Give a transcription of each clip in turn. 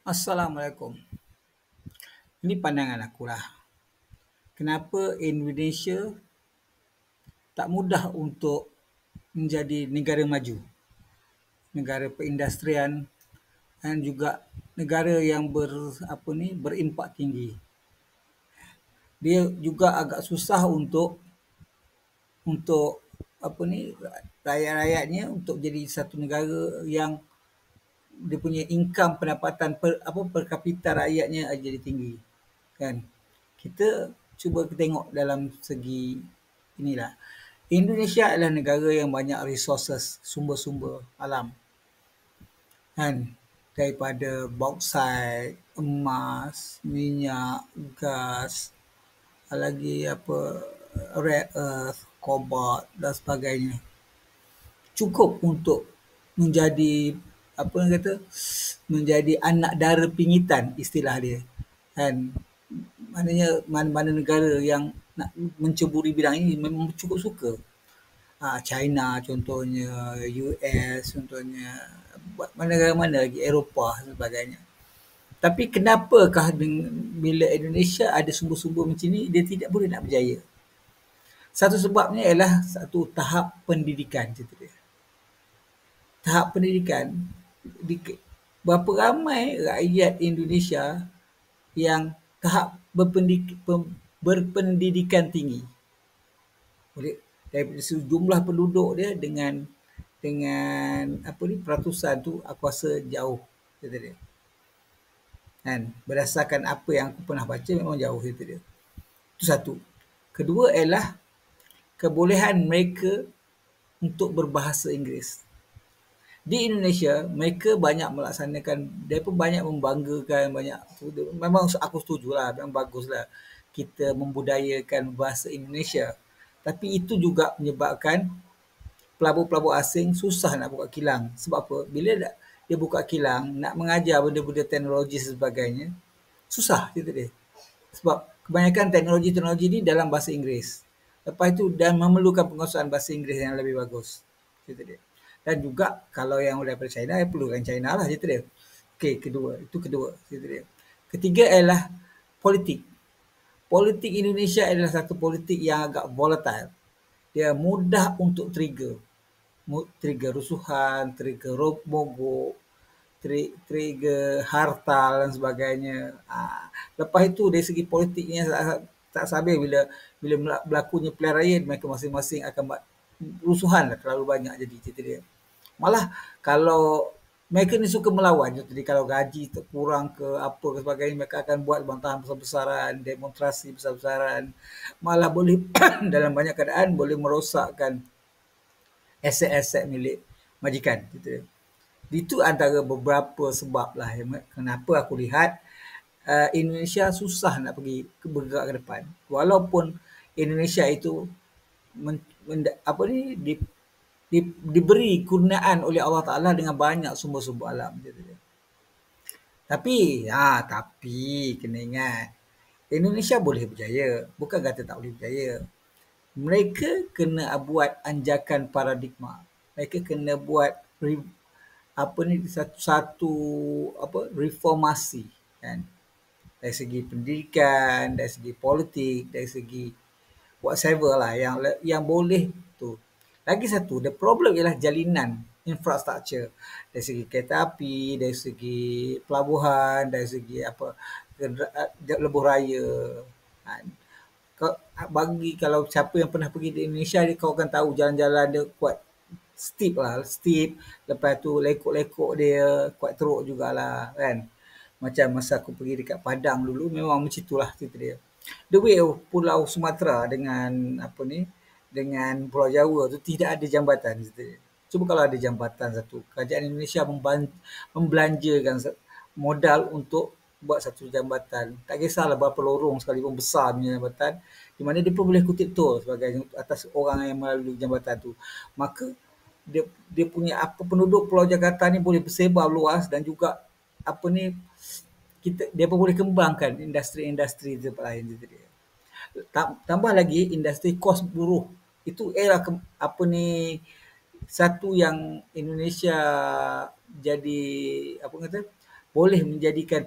Assalamualaikum. Ini pandangan aku lah. Kenapa Indonesia tak mudah untuk menjadi negara maju, negara perindustrian dan juga negara yang berimpak tinggi. Dia juga agak susah untuk rakyat-rakyatnya untuk jadi satu negara yang dia punya income pendapatan per kapita rakyatnya jadi tinggi, kan. Kita cuba tengok dalam segi inilah. Indonesia adalah negara yang banyak resources, sumber-sumber alam, kan, daripada bauxite, emas, minyak, gas, lagi rare earth, cobalt dan sebagainya. Cukup untuk menjadi apa yang kata menjadi anak dara pingitan, istilah dia, kan. Maknanya mana-mana negara yang nak menceburi bidang ini memang cukup suka. China contohnya, US contohnya, negara mana lagi, Eropah dan sebagainya. Tapi kenapakah bila Indonesia ada sumber-sumber macam ni, dia tidak boleh nak berjaya? Satu sebabnya ialah satu tahap pendidikan, cerita dia. Tahap pendidikan, berapa ramai rakyat Indonesia yang tahap berpendidikan tinggi. Boleh daripada jumlah penduduk dia dengan peratusan tu, aku rasa jauh, kata dia. Kan, berdasarkan apa yang aku pernah baca memang jauh, kata dia. Itu satu. Kedua ialah kebolehan mereka untuk berbahasa Inggeris. Di Indonesia, mereka banyak melaksanakan, mereka banyak membanggakan, memang aku setujulah, memang baguslah kita membudayakan bahasa Indonesia. Tapi itu juga menyebabkan pelabur-pelabur asing susah nak buka kilang. Sebab apa? Bila dia buka kilang, nak mengajar benda-benda teknologi dan sebagainya, susah, kata dia. Sebab kebanyakan teknologi-teknologi ni dalam bahasa Inggeris. Lepas itu, dan memerlukan penguasaan bahasa Inggeris yang lebih bagus, kata dia. Dan juga kalau yang daripada China, perlukan China lah, kata dia. Okey, itu kedua, kata dia. Ketiga ialah politik. Politik Indonesia adalah satu politik yang agak volatile. Dia mudah untuk trigger rusuhan, trigger mogok, trigger hartal dan sebagainya. Lepas itu dari segi politiknya tak sabar bila berlakunya pilihan raya, mereka masing-masing akan buat rusuhan lah, terlalu banyak jadi, cerita dia. Malah kalau mereka ni suka melawan, jadi kalau gaji terkurang ke apa ke sebagainya, mereka akan buat bantahan besar-besaran, demonstrasi besar-besaran. Malah boleh dalam banyak keadaan boleh merosakkan aset-aset milik majikan, gitu. Itu antara beberapa sebab lah kenapa aku lihat Indonesia susah nak bergerak ke depan. Walaupun Indonesia itu diberi kurniaan oleh Allah Ta'ala dengan banyak sumber-sumber alam, gitu. Tapi kena ingat, Indonesia boleh berjaya, bukan kata tak boleh berjaya. Mereka kena buat anjakan paradigma. Mereka kena buat satu reformasi, kan, dari segi pendidikan, dari segi politik, dari segi whatever lah yang boleh tu. Lagi satu, the problem ialah jalinan infrastruktur, dari segi kereta api, dari segi pelabuhan, dari segi lebuh raya, kan. Kalau siapa yang pernah pergi di Indonesia, kau akan tahu jalan-jalan dia kuat steep. Lepas tu lekuk-lekuk dia kuat teruk jugalah, kan. Macam masa aku pergi dekat Padang dulu, memang macam itulah cerita dia. The way Pulau Sumatera dengan Pulau Jawa tu tidak ada jambatan, cerita dia. Cuba kalau ada jambatan satu, kerajaan Indonesia membelanjakan modal untuk buat satu jambatan. Tak kisahlah berapa lorong sekalipun besar punya jambatan, di mana dia pun boleh kutip tol sebagai atas orang yang melalui jambatan tu. Maka dia punya penduduk Pulau Jakarta ni boleh bersebar luas, dan juga dia pun boleh kembangkan industri-industri di tempat lain, gitu dia. Tambah lagi industri kos buruh. Itu ialah satu yang Indonesia jadi boleh menjadikan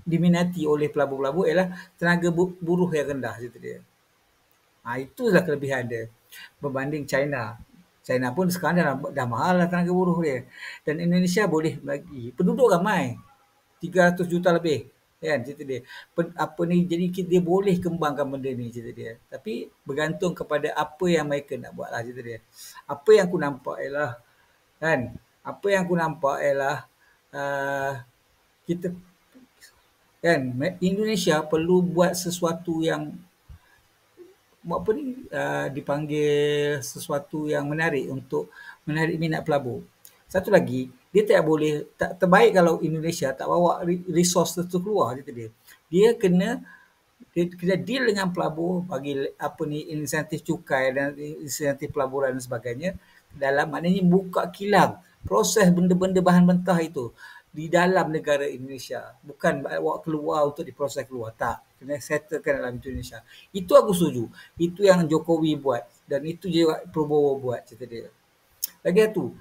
diminati oleh pelabur-pelabur ialah tenaga buruh yang rendah situ dia. Itulah kelebihan dia berbanding China. China pun sekarang dah mahal lah tenaga buruh dia. Dan Indonesia boleh bagi. Penduduk ramai. 300 juta lebih. Kan cerita dia. Apa ni, jadi dia boleh kembangkan benda ni cerita dia. Tapi bergantung kepada apa yang mereka nak buat lah cerita dia. Apa yang aku nampak ialah kan, apa yang aku nampak ialah uh, kita kan Indonesia perlu buat sesuatu yang apa ni, dipanggil sesuatu yang menarik untuk menarik minat pelabur. Satu lagi, dia tak boleh, tak terbaik kalau Indonesia tak bawa resource tu keluar kata dia. Dia kena deal dengan pelabur, bagi apa ni, insentif cukai dan insentif pelaburan dan sebagainya, dalam maknanya buka kilang proses benda-benda bahan mentah itu di dalam negara Indonesia, bukan bawa keluar untuk diproses keluar, tak, kena settlekan dalam Indonesia. Itu aku setuju, itu yang Jokowi buat dan itu juga Prabowo buat cerita dia. Lagi satu,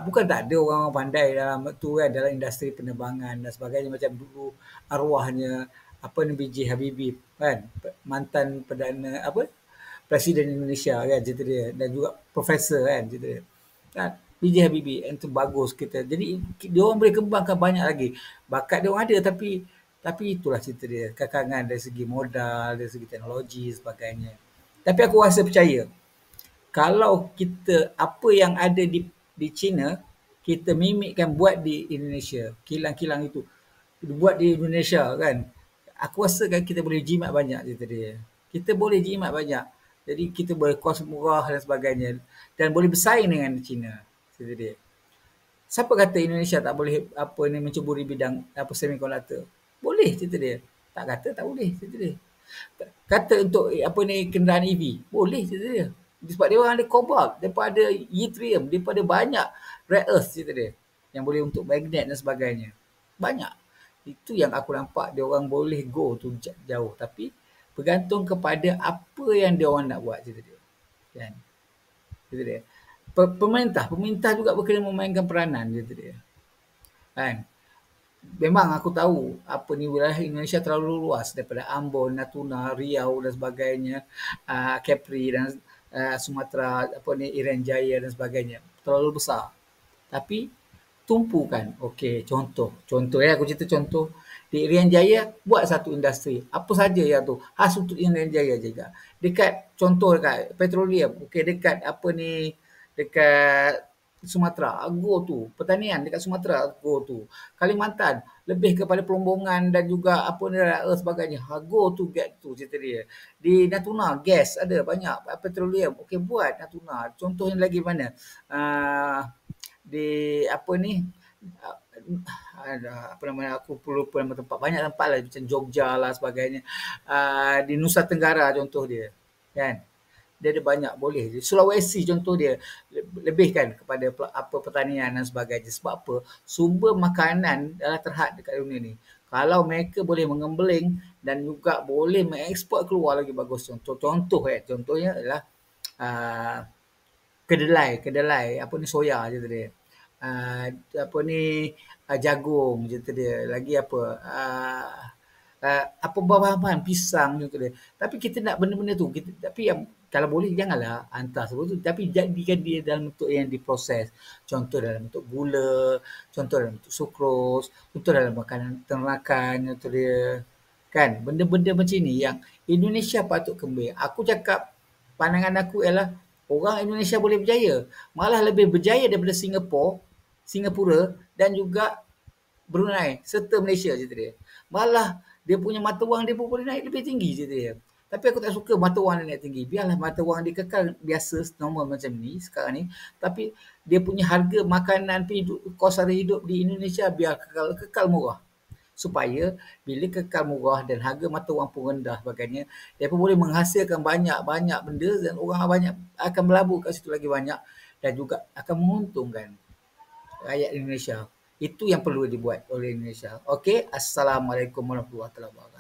bukan tak ada orang pandai dalam tu kan, dalam industri penerbangan dan sebagainya, macam dulu arwahnya apa ni, B.J. Habibie kan, mantan perdana apa, Presiden Indonesia kan cerita dia, dan juga profesor kan cerita dia. Kan B.J. Habibie itu bagus kita. Jadi dia orang boleh kembangkan banyak lagi. Bakat dia orang ada, tapi itulah cerita dia. Kekangan dari segi modal, dari segi teknologi sebagainya. Tapi aku rasa percaya kalau kita apa yang ada di China, kita mimikkan buat di Indonesia, kilang-kilang itu buat di Indonesia kan, aku rasa kan kita boleh jimat banyak cerita dia. Kita boleh jimat banyak. Jadi kita boleh kos murah dan sebagainya dan boleh bersaing dengan China cerita dia. Siapa kata Indonesia tak boleh apa ni mencuburi bidang apa semiconductor? Boleh cerita dia. Tak kata tak boleh cerita dia. Kata untuk apa ni kenderaan EV, boleh cerita dia. Sebab dia orang ada cobalt, daripada yttrium, daripada banyak rare earth cerita dia. Yang boleh untuk magnet dan sebagainya. Banyak. Itu yang aku nampak dia orang boleh go tu jauh, tapi bergantung kepada apa yang dia orang nak buat cerita dia. Kan? Cerita dia. Pemerintah juga berkena memainkan peranan cerita dia. Kan? Memang aku tahu apa ni, wilayah Indonesia terlalu luas daripada Ambon, Natuna, Riau dan sebagainya, Kepri dan Sumatera, apa ni, Irian Jaya dan sebagainya. Terlalu besar. Tapi tumpukan. Okey, contoh ya, aku cerita contoh. Di Irian Jaya buat satu industri. Apa saja yang tu khas untuk Irian Jaya juga. Dekat contoh dekat petroleum. Okey, dekat apa ni, dekat Sumatera, go tu. Pertanian dekat Sumatera, go tu. Kalimantan, lebih kepada pelombongan dan juga apa ni, sebagainya. Go tu, get tu cerita dia. Di Natuna, gas ada banyak. Petroleum, okey buat Natuna. Contohnya lagi mana? Di apa ni, ada apa nama, aku lupa nama tempat, banyak tempat lah macam Jogja lah sebagainya, di Nusa Tenggara contoh dia kan, dia ada banyak boleh. Sulawesi contoh dia, lebihkan kepada apa pertanian dan sebagainya. Sebab apa, sumber makanan adalah terhad dekat dunia ni. Kalau mereka boleh mengembeling dan juga boleh mengeksport keluar lagi bagus. Contohnya adalah uh, kedelai apa ni, soya je dia. Apa ni, jagung je dia. Lagi apa? Apa bahan-bahan pisang je dia. Tapi kita nak benda-benda tu, tapi yang kalau boleh janganlah hantar semua tu, tapi jadikan dia dalam bentuk yang diproses. Contoh dalam bentuk gula, contoh dalam bentuk sukros, contoh dalam makanan ternakan, contoh dia. Kan, benda-benda macam ni yang Indonesia patut kembali. Aku cakap, pandangan aku ialah orang Indonesia boleh berjaya. Malah lebih berjaya daripada Singapura dan juga Brunei serta Malaysia cerita dia. Malah dia punya mata wang dia pun boleh naik lebih tinggi cerita dia. Tapi aku tak suka mata wang dia naik tinggi. Biarlah mata wang dia kekal biasa normal macam ni sekarang ni. Tapi dia punya harga makanan, kos sara hidup di Indonesia biar kekal murah. Supaya bila kekal murah dan harga mata wang pun rendah sebagainya, dia pun boleh menghasilkan banyak-banyak benda dan orang banyak akan melabur kat situ lagi banyak dan juga akan menguntungkan rakyat Indonesia. Itu yang perlu dibuat oleh Indonesia. Okey, Assalamualaikum warahmatullahi wabarakatuh.